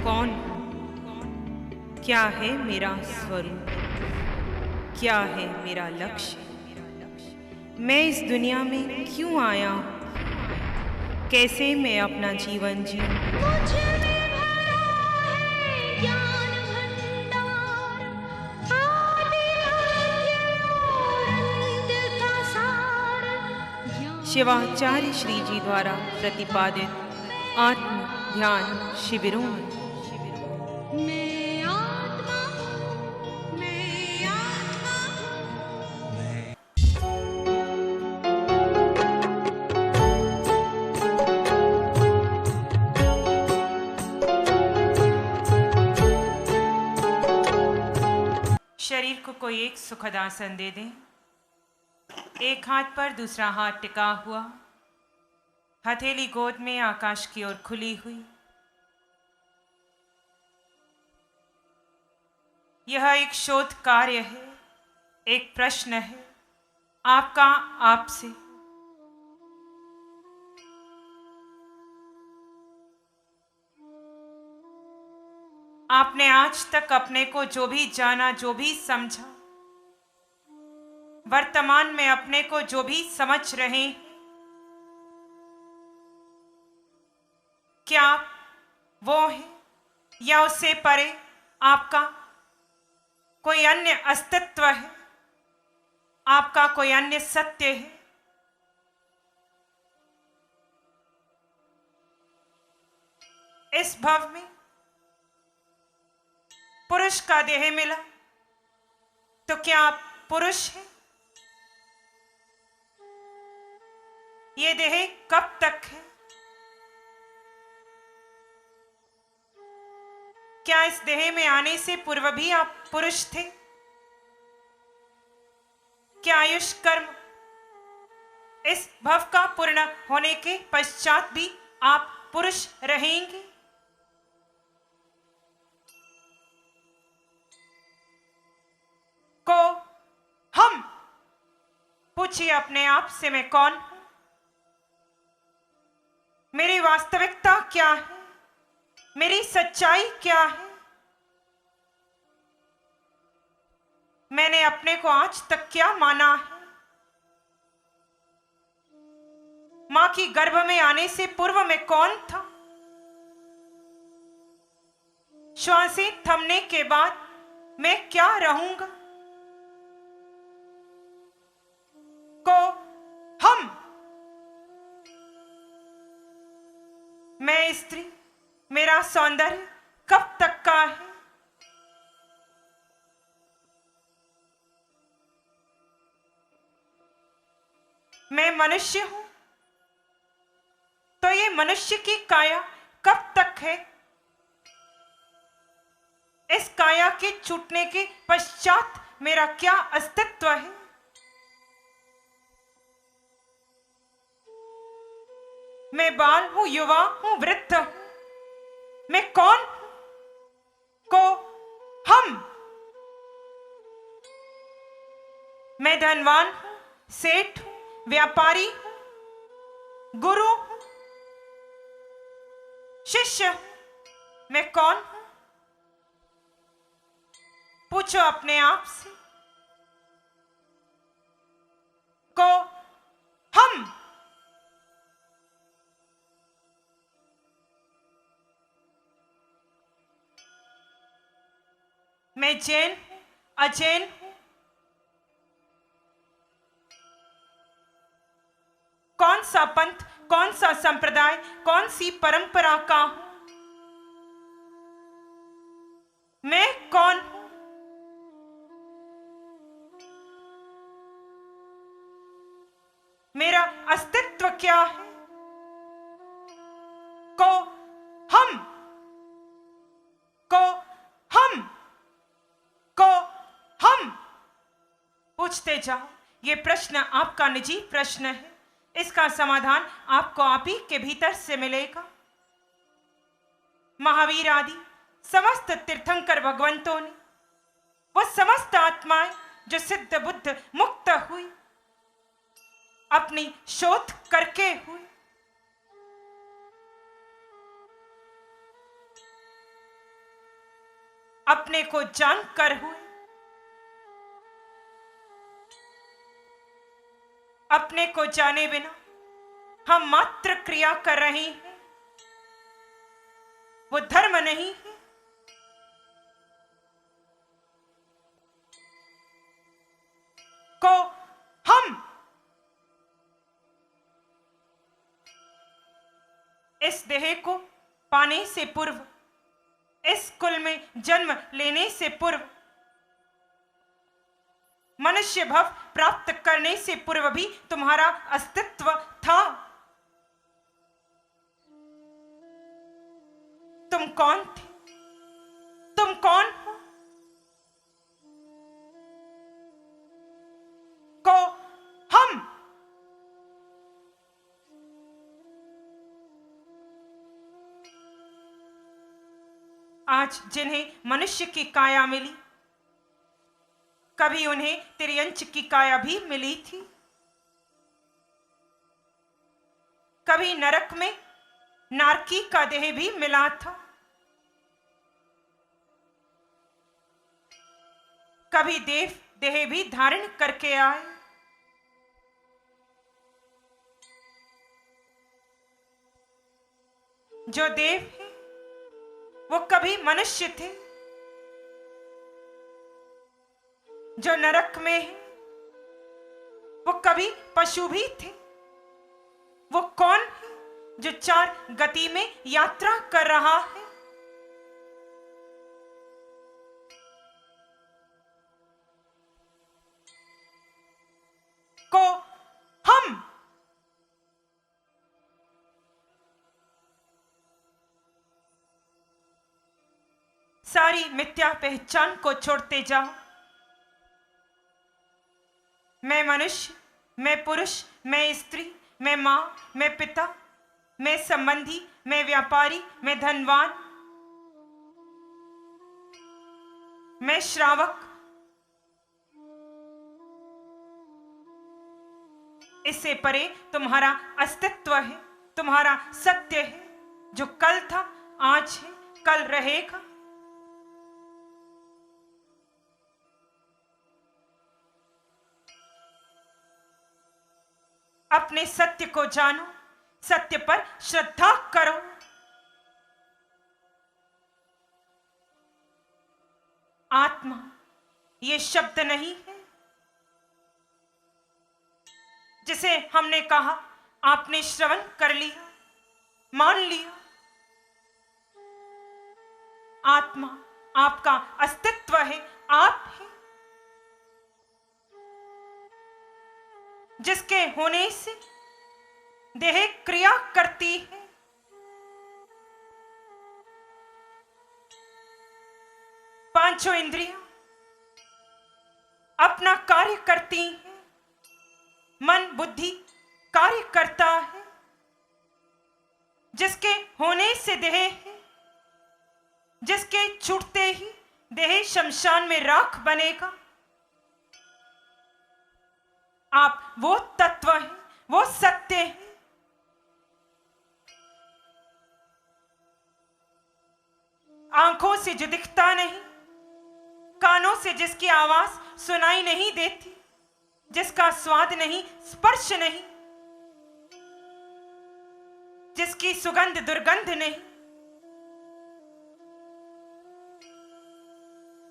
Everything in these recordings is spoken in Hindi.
कौन हूँ? क्या है मेरा स्वरूप? क्या है मेरा लक्ष्य? मैं इस दुनिया में क्यों आया हूँ? कैसे मैं अपना जीवन जीऊँ? मुझ में भरा है ज्ञान भंडार, आदि मध्य और अंत का सार। शिवाचार्य श्री जी द्वारा प्रतिपादित आत्म ध्यान शिविरों में मैं आत्मा हूँ, मैं आत्मा हूँ। शरीर को कोई एक सुखद आसन दे दें। एक हाथ पर दूसरा हाथ टिका हुआ, हथेली गोद में आकाश की ओर खुली हुई। यह एक शोध कार्य है, एक प्रश्न है आपका आपसे। आपने आज तक अपने को जो भी जाना, जो भी समझा, वर्तमान में अपने को जो भी समझ रहे हैं, क्या आप वो हैं या उससे परे आपका कोई अन्य अस्तित्व है, आपका कोई अन्य सत्य है? इस भव में पुरुष का देह मिला तो क्या आप पुरुष हैं? ये देह कब तक है? क्या इस देह में आने से पूर्व भी आप पुरुष थे? क्या आयुष कर्म इस भव का पूर्ण होने के पश्चात भी आप पुरुष रहेंगे? को हम पूछिए अपने आप से, मैं कौन हूं? मेरी वास्तविकता क्या है? मेरी सच्चाई क्या है? मैंने अपने को आज तक क्या माना है? मां की गर्भ में आने से पूर्व मैं कौन था? श्वासें थमने के बाद मैं क्या रहूंगा? को हम, मैं स्त्री, मेरा सौंदर्य कब तक का है? मैं मनुष्य हूं तो ये मनुष्य की काया कब तक है? इस काया के छूटने के पश्चात मेरा क्या अस्तित्व है? मैं बाल हूं, युवा हूं, वृद्ध हूं, मैं कौन हूं? को हम, मैं धनवान हूं, सेठ हूं, व्यापारी हूं, गुरु हूं, शिष्य हूं, मैं कौन हूं? पूछो अपने आप से। को हम, मैं जैन हूं, अजैन हूं, कौन सा पंथ, कौन सा संप्रदाय, कौन सी परंपरा का हूं? मैं कौन हूं? मेरा अस्तित्व क्या है? को हम, को हम, को हम, पूछते जाओ। ये प्रश्न आपका निजी प्रश्न है, इसका समाधान आपको आप ही के भीतर से मिलेगा। महावीर आदि समस्त तीर्थंकर भगवंतों ने, वो समस्त आत्माएं जो सिद्ध बुद्ध मुक्त हुई, अपनी शोध करके हुई, अपने को जानकर हुए, अपने को जाने बिना हम मात्र क्रिया कर रहे हैं, वो धर्म नहीं है। को हम इस देह को पाने से पूर्व, इस कुल में जन्म लेने से पूर्व, मनुष्य भव प्राप्त करने से पूर्व भी तुम्हारा अस्तित्व था। तुम कौन थे? तुम कौन हो? को हम आज जिन्हें मनुष्य की काया मिली, कभी उन्हें तिर्यंच की काया भी मिली थी। कभी नरक में नारकी का देह भी मिला था। कभी देव देह भी धारण करके आए। जो देव है वो कभी मनुष्य थे। जो नरक में है वो कभी पशु भी थे। वो कौन है जो चार गति में यात्रा कर रहा है? को हम सारी मिथ्या पहचान को छोड़ते जाओ। मैं मनुष्य, मैं पुरुष, मैं स्त्री, मैं मां, मैं पिता, मैं संबंधी, मैं व्यापारी, मैं धनवान, मैं श्रावक, इससे परे तुम्हारा अस्तित्व है, तुम्हारा सत्य है, जो कल था, आज है, कल रहेगा। अपने सत्य को जानो, सत्य पर श्रद्धा करो। आत्मा ये शब्द नहीं है जिसे हमने कहा, आपने श्रवण कर लिया, मान लिया। आत्मा आपका अस्तित्व है, आप है, जिसके होने से देह क्रिया करती है। पांचों इंद्रियां अपना कार्य करती हैं। मन बुद्धि कार्य करता है, जिसके होने से देह है, जिसके छूटते ही देह शमशान में राख बनेगा। आप वो तत्व हैं, वो सत्य हैं। आंखों से जो दिखता नहीं, कानों से जिसकी आवाज सुनाई नहीं देती, जिसका स्वाद नहीं, स्पर्श नहीं, जिसकी सुगंध दुर्गंध नहीं,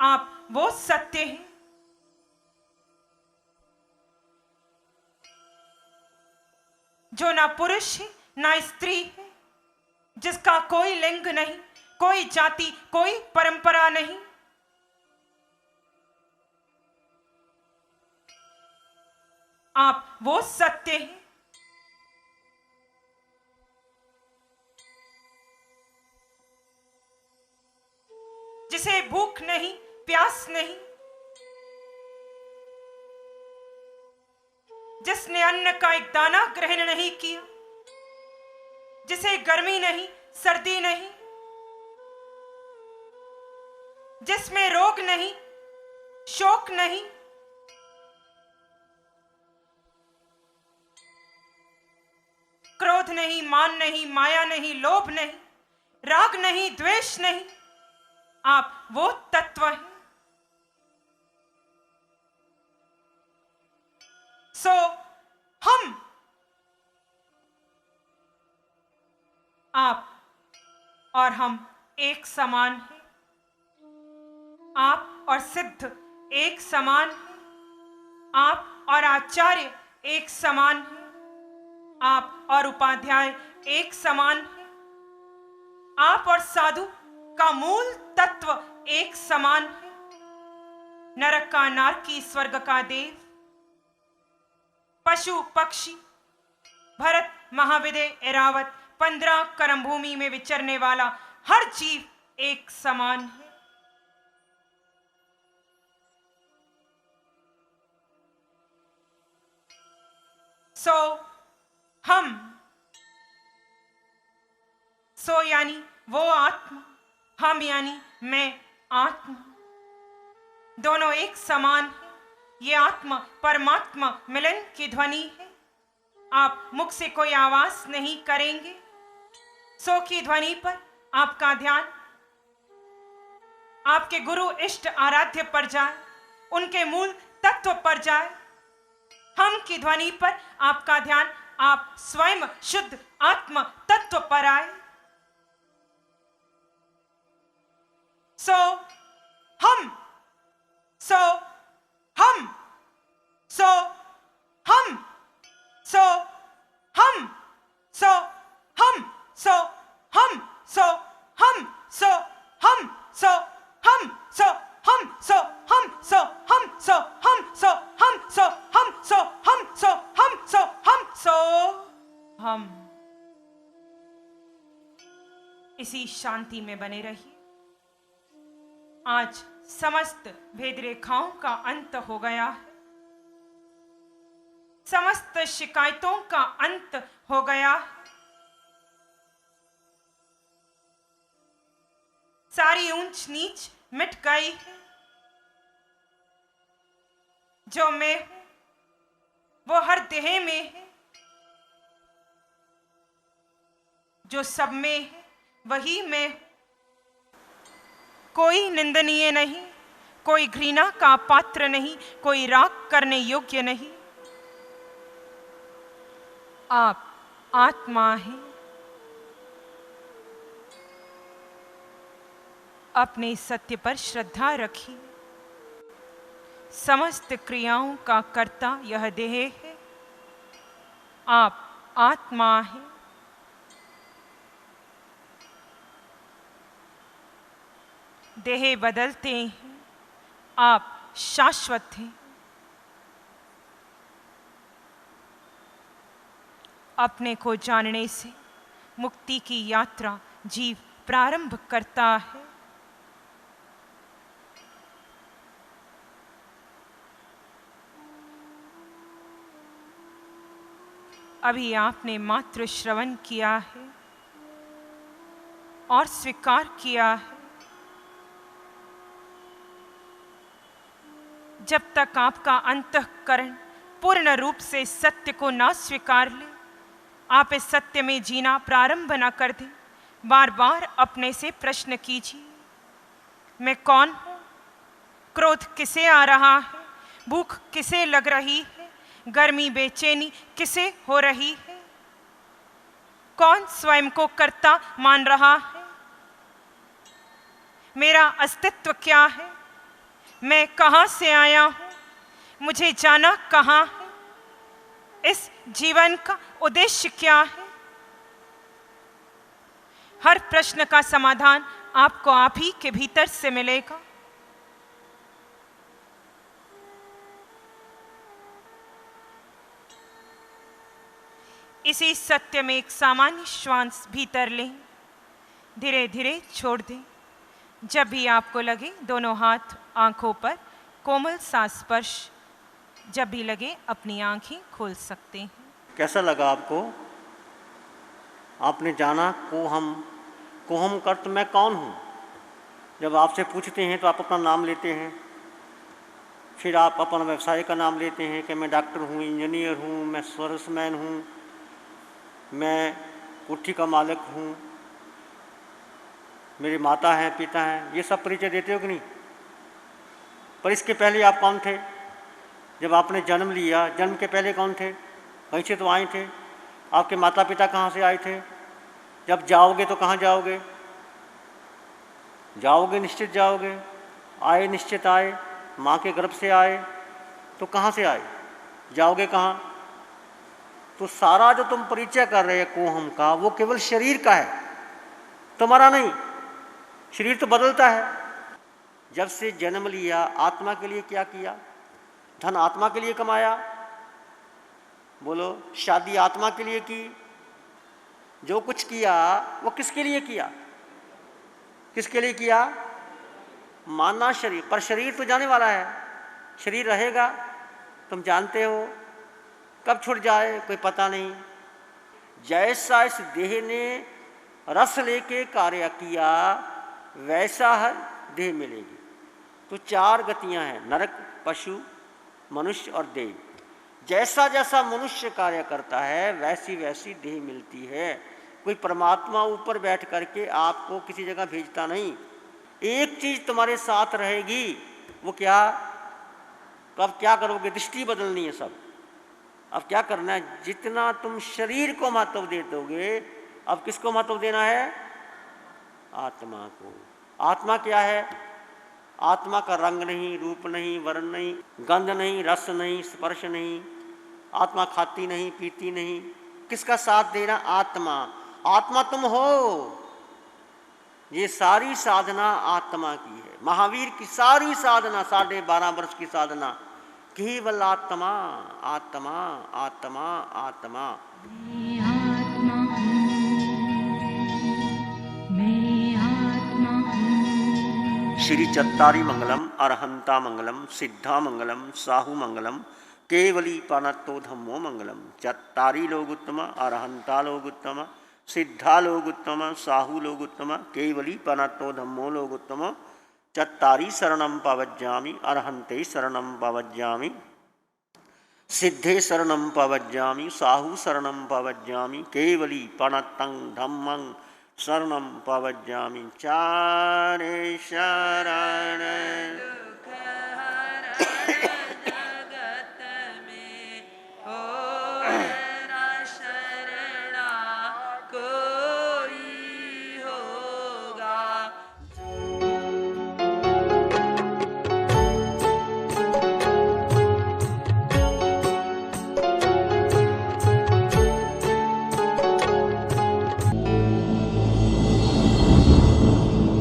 आप वो सत्य हैं। जो ना पुरुष है ना स्त्री है, जिसका कोई लिंग नहीं, कोई जाति, कोई परंपरा नहीं। आप वो सत्य हैं। जिसे भूख नहीं, प्यास नहीं, जिसने अन्न का एक दाना ग्रहण नहीं किया, जिसे गर्मी नहीं, सर्दी नहीं, जिसमें रोग नहीं, शोक नहीं, क्रोध नहीं, मान नहीं, माया नहीं, लोभ नहीं, राग नहीं, द्वेष नहीं, आप वो तत्व हैं। सो हम, आप और हम एक समान हैं। आप और सिद्ध एक समान हैं। आप और आचार्य एक समान हैं। आप और उपाध्याय एक समान हैं। आप और साधु का मूल तत्व एक समान है। नरक का नारकी, स्वर्ग का देव, पशु पक्षी, भरत महाविदय एरावत, 15 करम भूमि में विचरने वाला हर जीव एक समान है। सो यानी वो आत्मा, हम यानी मैं आत्मा, दोनों एक समान है। ये आत्मा परमात्मा मिलन की ध्वनि है। आप मुख से कोई आवाज नहीं करेंगे। सो की ध्वनि पर आपका ध्यान आपके गुरु इष्ट आराध्य पर जाए, उनके मूल तत्व पर जाए। हम की ध्वनि पर आपका ध्यान आप स्वयं शुद्ध आत्म तत्व पर आए। सो हम, सो हम, सो हम, सो हम, सो हम, सो हम, सो हम, सो हम, सो हम, सो हम, सो हम, सो हम, सो हम, सो हम, सो हम, सो हम, सो हम, सो हम, सो हम। इसी शांति में बने रहिए। आज समस्त भेद रेखाओं का अंत हो गया है। समस्त शिकायतों का अंत हो गया है। सारी ऊंच नीच मिट गई है। जो मैं हूं वो हर देह में है। जो सब में है वही मैं हूं। कोई निंदनीय नहीं, कोई घृणा का पात्र नहीं, कोई राग करने योग्य नहीं। आप आत्मा हैं। अपने सत्य पर श्रद्धा रखिए। समस्त क्रियाओं का कर्ता यह देह है। आप आत्मा हैं। देह बदलते हैं, आप शाश्वत हैं। अपने को जानने से मुक्ति की यात्रा जीव प्रारंभ करता है। अभी आपने मात्र श्रवण किया है और स्वीकार किया है। जब तक आपका अंतःकरण पूर्ण रूप से सत्य को ना स्वीकार ले, आप इस सत्य में जीना प्रारंभ न कर दें। बार बार अपने से प्रश्न कीजिए, मैं कौन हूं? क्रोध किसे आ रहा है? भूख किसे लग रही है? गर्मी बेचैनी किसे हो रही है? कौन स्वयं को कर्ता मान रहा है? मेरा अस्तित्व क्या है? मैं कहां से आया हूं? मुझे जाना कहां है? इस जीवन का उद्देश्य क्या है? हर प्रश्न का समाधान आपको आप ही के भीतर से मिलेगा। इसी सत्य में एक सामान्य श्वास भीतर लें, धीरे धीरे छोड़ दें। जब भी आपको लगे दोनों हाथ आंखों पर कोमल सा स्पर्श, जब भी लगे अपनी आंखें खोल सकते हैं। कैसा लगा आपको? आपने जाना को हम कर्त मैं कौन हूँ। जब आपसे पूछते हैं तो आप अपना नाम लेते हैं, फिर आप अपना व्यवसाय का नाम लेते हैं कि मैं डॉक्टर हूँ, इंजीनियर हूँ, मैं सर्विसमैन हूँ, मैं कोठी का मालिक हूँ। मेरे माता हैं, पिता हैं, ये सब परिचय देते हो कि नहीं? पर इसके पहले आप कौन थे? जब आपने जन्म लिया, जन्म के पहले कौन थे? कहीं से तो आए थे। आपके माता पिता कहाँ से आए थे? जब जाओगे तो कहाँ जाओगे? जाओगे निश्चित जाओगे, आए निश्चित आए, माँ के गर्भ से आए, तो कहाँ से आए? जाओगे कहाँ? तो सारा जो तुम परिचय कर रहे हो कोहम का, वो केवल शरीर का है, तुम्हारा नहीं। शरीर तो बदलता है। जब से जन्म लिया, आत्मा के लिए क्या किया? धन आत्मा के लिए कमाया, बोलो। शादी आत्मा के लिए की। जो कुछ किया वो किसके लिए किया? किसके लिए किया? मानना शरीर, पर शरीर तो जाने वाला है, शरीर रहेगा, तुम जानते हो। कब छूट जाए कोई पता नहीं। जैसा इस देह ने रस लेके कार्य किया, वैसा है देह मिलेगी। तो 4 गतियां हैं, नरक, पशु, मनुष्य और देव। जैसा जैसा मनुष्य कार्य करता है, वैसी वैसी देह मिलती है। कोई परमात्मा ऊपर बैठ करके आपको किसी जगह भेजता नहीं। एक चीज तुम्हारे साथ रहेगी, वो क्या? तो अब क्या करोगे? दृष्टि बदलनी है सब। अब क्या करना है? जितना तुम शरीर को महत्व दे दोगे, अब किसको महत्व देना है? आत्मा को। आत्मा क्या है? आत्मा का रंग नहीं, रूप नहीं, वर्ण नहीं, गंध नहीं, रस नहीं, स्पर्श नहीं। आत्मा खाती नहीं, पीती नहीं। किसका साथ देना? आत्मा। आत्मा तुम हो। ये सारी साधना आत्मा की है। महावीर की सारी साधना 12.5 वर्ष की साधना केवल आत्मा, आत्मा, आत्मा, आत्मा। मैं आत्मा हूँ, मैं आत्मा हूँ। श्री चत्तारी मंगलम, अरहंता मंगलम, सिद्धा मंगलम, साहु मंगलम, केवली पानत्तो धम्मो मंगलम। चत्तारी लोग उत्तम, अरहंता लोग उत्तम, सिद्धा लोग उत्तम, साहु लोग उत्तम, केवली पानत्तो धम्मो लोग उत्तम। चत्तारी शरणं पवज्जामि, अरहंते शरणं पवज्जामि, सिद्धे शरणं पवज्जामि, साहु शरणं पवज्जामि, केवली पानत्तं धम्मं शरणं पवज्जामि। चारे शरण